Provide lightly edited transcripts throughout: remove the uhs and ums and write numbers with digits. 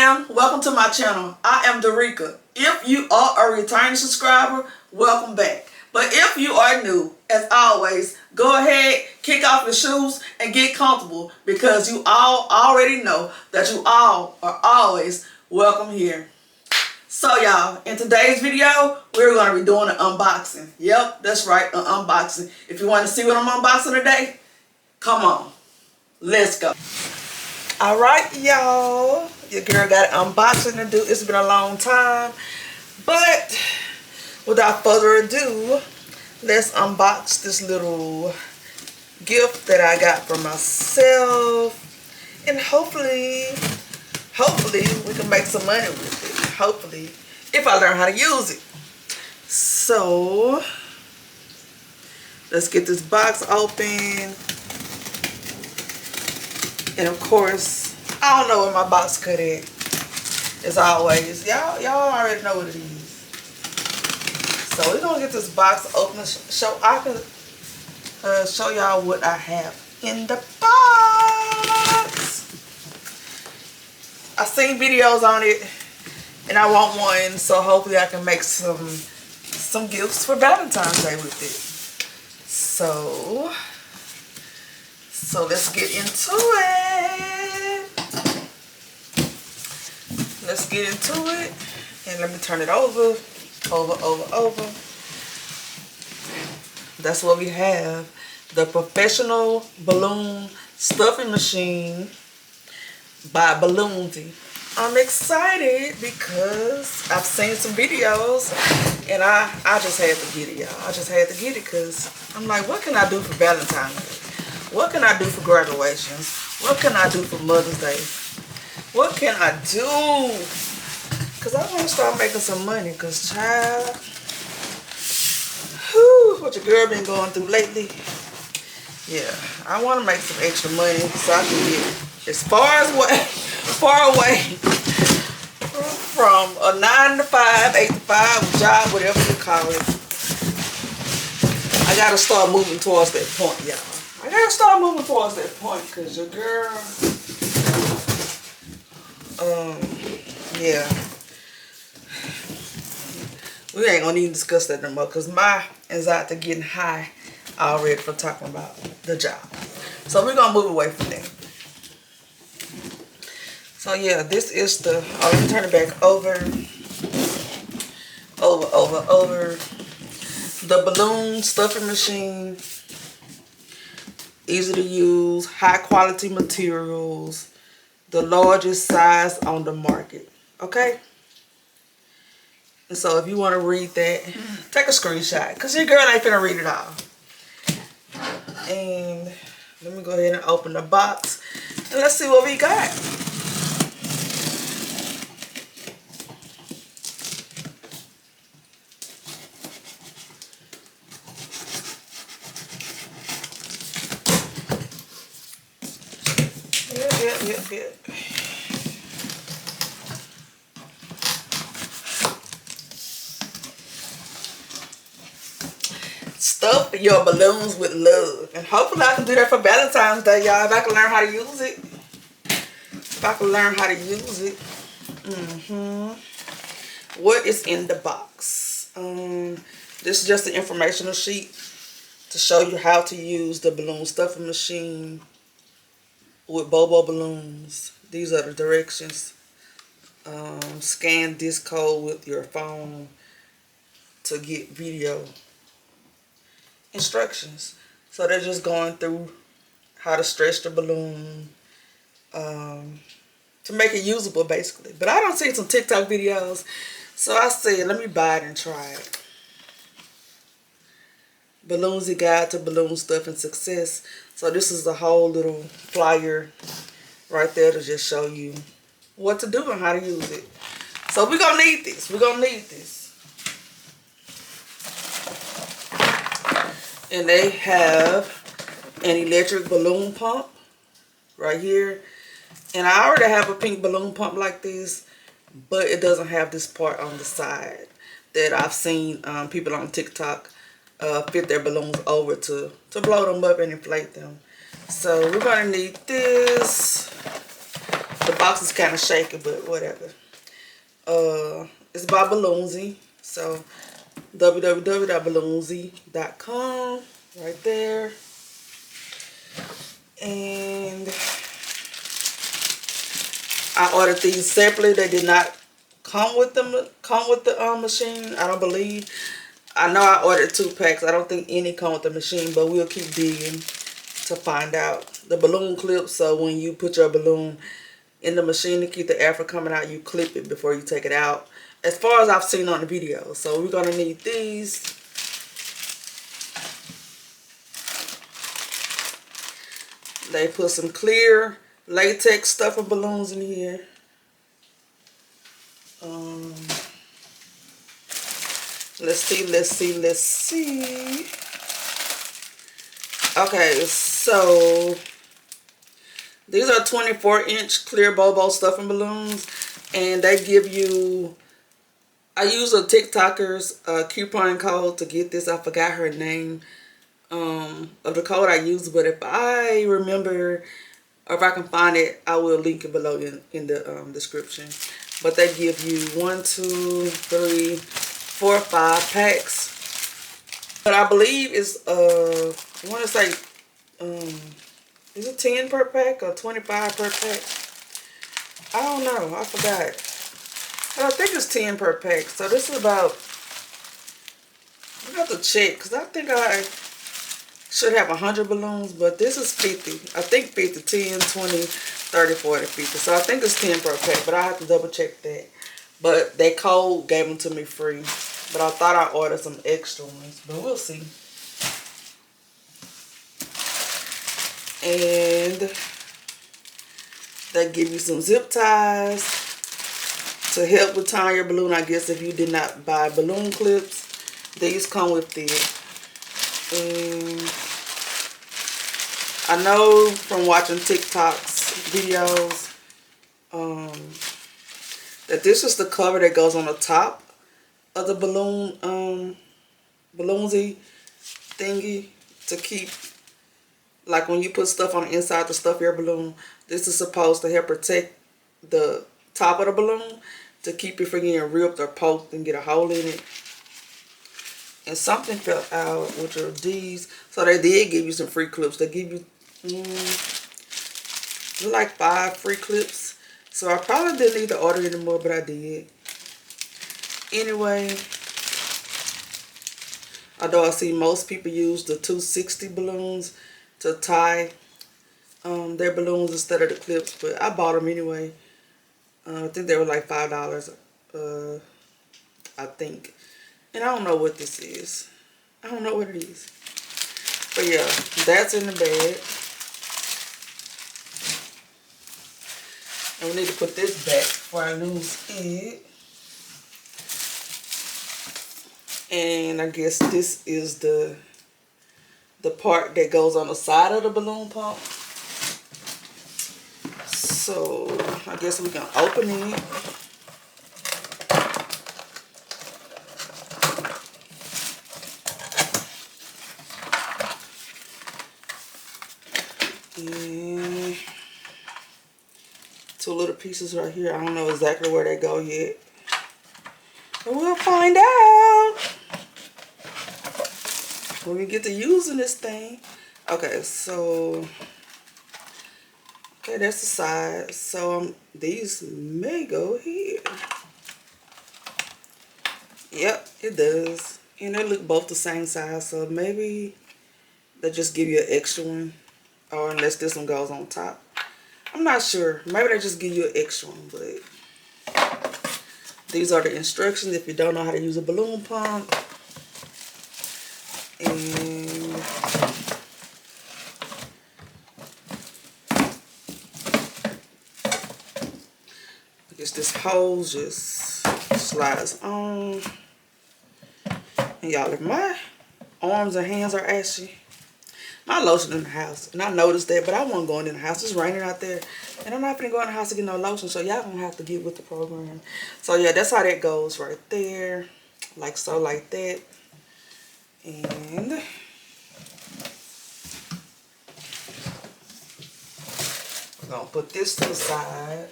fam, welcome to my channel. I am Darika. If you are a returning subscriber, welcome back. But if you are new, as always, go ahead, kick off your shoes and get comfortable because you all already know that you all are always welcome here. So y'all, in today's video, we're going to be doing an unboxing. Yep, that's right, an unboxing. If you want to see what I'm unboxing today, come on, let's go. All right, y'all, your girl got an unboxing to do. It's been a long time, but without further ado, let's unbox this little gift that I got for myself, and hopefully we can make some money with it. Hopefully, if I learn how to use it. So let's get this box open. And of course, I don't know where my box cut is. As always, y'all already know what it is. So we're gonna get this box open so I can show y'all what I have in the box. I've seen videos on it, and I want one, so hopefully I can make some gifts for Valentine's Day with it. So let's get into it. Let's get into it. And let me turn it over. That's what we have. The Professional Balloon Stuffing Machine by Balloonsy. I'm excited because I've seen some videos and I just had to get it, y'all. I just had to get it because I'm like, what can I do for Valentine's Day? What can I do for graduations? What can I do for Mother's Day? What can I do? Because I want to start making some money. Because, child, whew, what your girl been going through lately. Yeah, I want to make some extra money so I can get as far away from a 9 to 5, 8 to 5 job, whatever you call it. I got to start moving towards that point, y'all. I gotta start moving towards that point because your girl, yeah, we ain't gonna even discuss that no more because my anxiety getting high already from talking about the job. So we're gonna move away from that. So yeah, this is the, oh, let me turn it back over. The balloon stuffing machine. Easy to use, high quality materials, the largest size on the market. Okay? And so if you want to read that, take a screenshot because your girl ain't finna read it all. And let me go ahead and open the box and let's see what we got. Yep. Stuff your balloons with love. And hopefully I can do that for Valentine's Day, y'all. If I can learn how to use it. What is in the box? This is just the informational sheet to show you how to use the balloon stuffing machine with Bobo balloons. These are the directions. Scan this code with your phone to get video instructions. So they're just going through how to stretch the balloon to make it usable basically. But I don't see some TikTok videos, so I said let me buy it and try it. Balloonsy Guide to Balloon Stuffing Success. So this is the whole little flyer right there to just show you what to do and how to use it. So we're going to need this. And they have an electric balloon pump right here. And I already have a pink balloon pump like this, but it doesn't have this part on the side that I've seen people on TikTok fit their balloons over to blow them up and inflate them. So we're going to need this. The box is kind of shaky, but whatever. It's by Balloonsy. So www.balloonsy.com right there. And I ordered these separately. They did not come with the machine, I don't believe. I know I ordered 2 packs. I don't think any come with the machine, but we'll keep digging to find out. The balloon clip, so when you put your balloon in the machine to keep the air from coming out, you clip it before you take it out, as far as I've seen on the video. So we're gonna need these. They put some clear latex stuffing balloons in here. Let's see. Okay, so these are 24-inch clear Bobo stuffing balloons, and they give you, I use a TikToker's coupon code to get this. I forgot her name of the code I used, but if I remember, or if I can find it, I will link it below in the description. But they give you 1, 2, 3, 4, 5 packs. But I believe it's I want to say is it 10 per pack or 25 per pack? I don't know. I forgot. But I think it's 10 per pack. So this is about, I have to check because I think I should have 100 balloons, but this is 50. I think 50, 10, 20, 30, 40, 50. So I think it's 10 per pack, but I have to double check that. But that code gave them to me free. But I thought I ordered some extra ones, but we'll see. And they give you some zip ties to help with tying your balloon, I guess, if you did not buy balloon clips. These come with it. And I know from watching TikTok's videos that this is the cover that goes on the top of the balloon balloonsy thingy to keep, like when you put stuff on the inside to stuff your balloon, this is supposed to help protect the top of the balloon to keep it from getting ripped or poked and get a hole in it. And something fell out, which are these. So they did give you some free clips. They give you like 5 free clips. So I probably didn't need to order any more, but I did. Anyway, although I see most people use the 260 balloons to tie their balloons instead of the clips, but I bought them anyway. I think they were like $5, I think. And I don't know what this is. I don't know what it is. But yeah, that's in the bag. And we need to put this back before I lose it. And I guess this is the part that goes on the side of the balloon pump. So I guess we can open it. And 2 little pieces right here. I don't know exactly where they go yet, but we'll find out when we get to using this thing. Okay, so okay, that's the side. So these may go here. Yep, it does, and they look both the same size. So maybe they just give you an extra one, or unless this one goes on top. I'm not sure. Maybe they just give you an extra one, but these are the instructions if you don't know how to use a balloon pump. And I guess this hose just slides on. And y'all, if my arms and hands are ashy, my lotion in the house, and I noticed that, but I wasn't going in the house. It's raining out there, and I'm not gonna go in the house to get no lotion, so y'all gonna have to get with the program. So yeah, that's how that goes right there, like so, like that. And We're gonna put this to the side.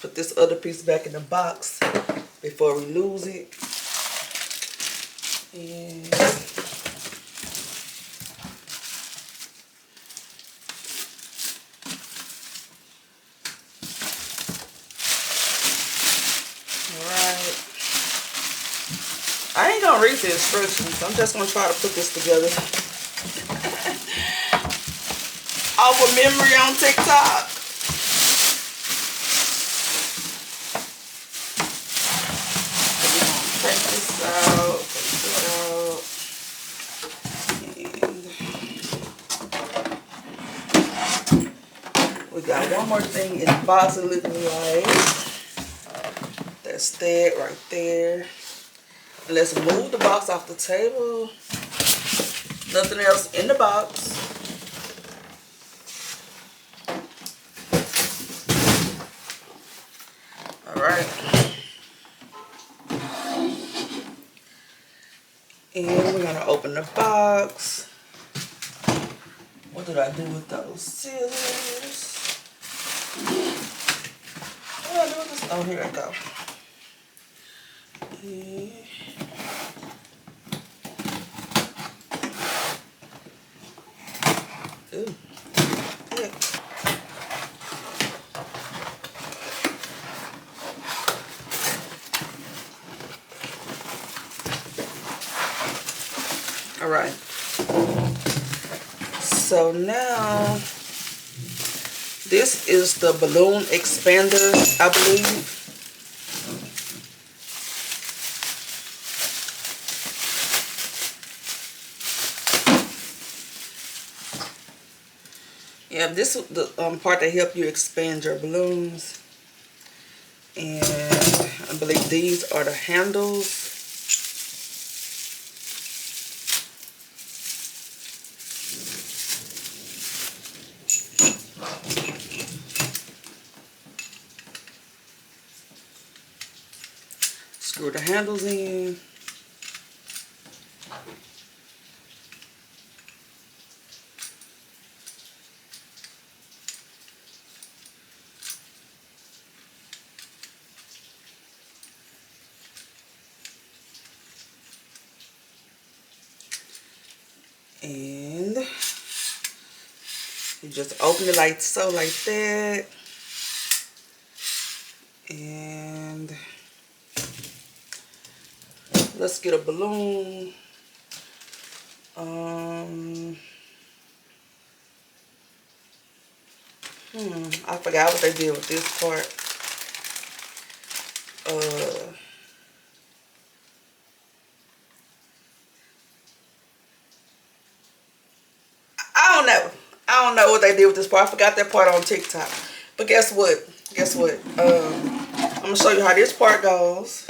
Put this other piece back in the box before we lose it. And alright. I ain't gonna read the instructions. I'm just gonna try to put this together. Off of memory on TikTok. Take this out. And we got one more thing in the box of looking like. That's that right there. And let's move the box off the table. Nothing else in the box. Alright. And we're gonna open the box. What did I do with those scissors? What did I do with this? Oh, here I go. Ooh. Yeah. All right. So now this is the balloon expander, I believe. Yeah, this is the part that help you expand your balloons. And I believe these are the handles. Screw the handles in. And you just open it like so, like that. And let's get a balloon. I forgot what they did with this part. I don't know what they did with this part. I forgot that part on TikTok. But guess what? I'm gonna show you how this part goes.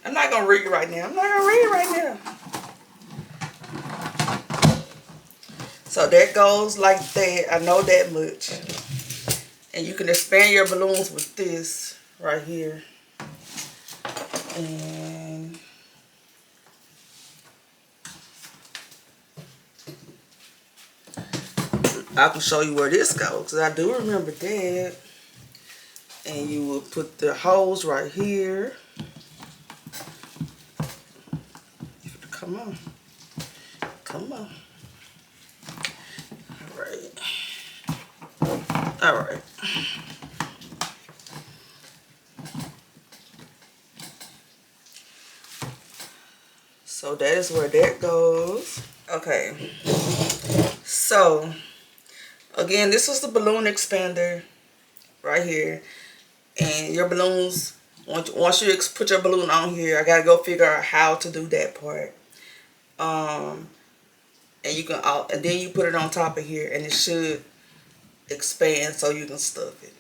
I'm not gonna read it right now. So that goes like that. I know that much. And you can expand your balloons with this right here. And I can show you where this goes, because I do remember that. And you will put the holes right here. Come on. All right. So that is where that goes. Okay. So again, this is the balloon expander right here. And your balloons, once you put your balloon on here, I gotta go figure out how to do that part. And you can, and then you put it on top of here, and it should expand so you can stuff it.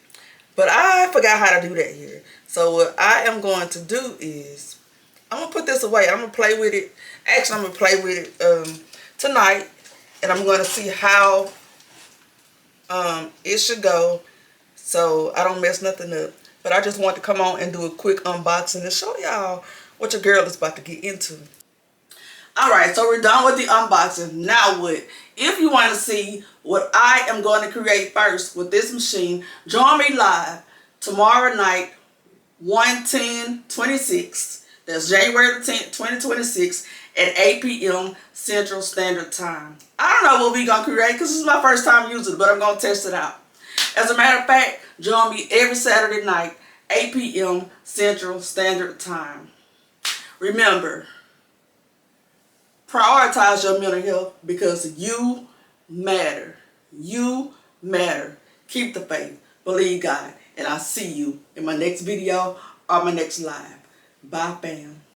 But I forgot how to do that here. So what I am going to do is, I'm gonna put this away. I'm gonna play with it. Actually, I'm gonna play with it tonight, and I'm gonna see how it should go, so I don't mess nothing up. But I just want to come on and do a quick unboxing and show y'all what your girl is about to get into. Alright, so we're done with the unboxing. Now what? If you want to see what I am going to create first with this machine, join me live tomorrow night, 1/10/26. That's January the 10th, 2026 at 8 p.m. Central Standard Time. I don't know what we're going to create because this is my first time using it, but I'm going to test it out. As a matter of fact, join me every Saturday night, 8 p.m. Central Standard Time. Remember, prioritize your mental health because you matter. You matter. Keep the faith. Believe God. And I'll see you in my next video or my next live. Bye, fam.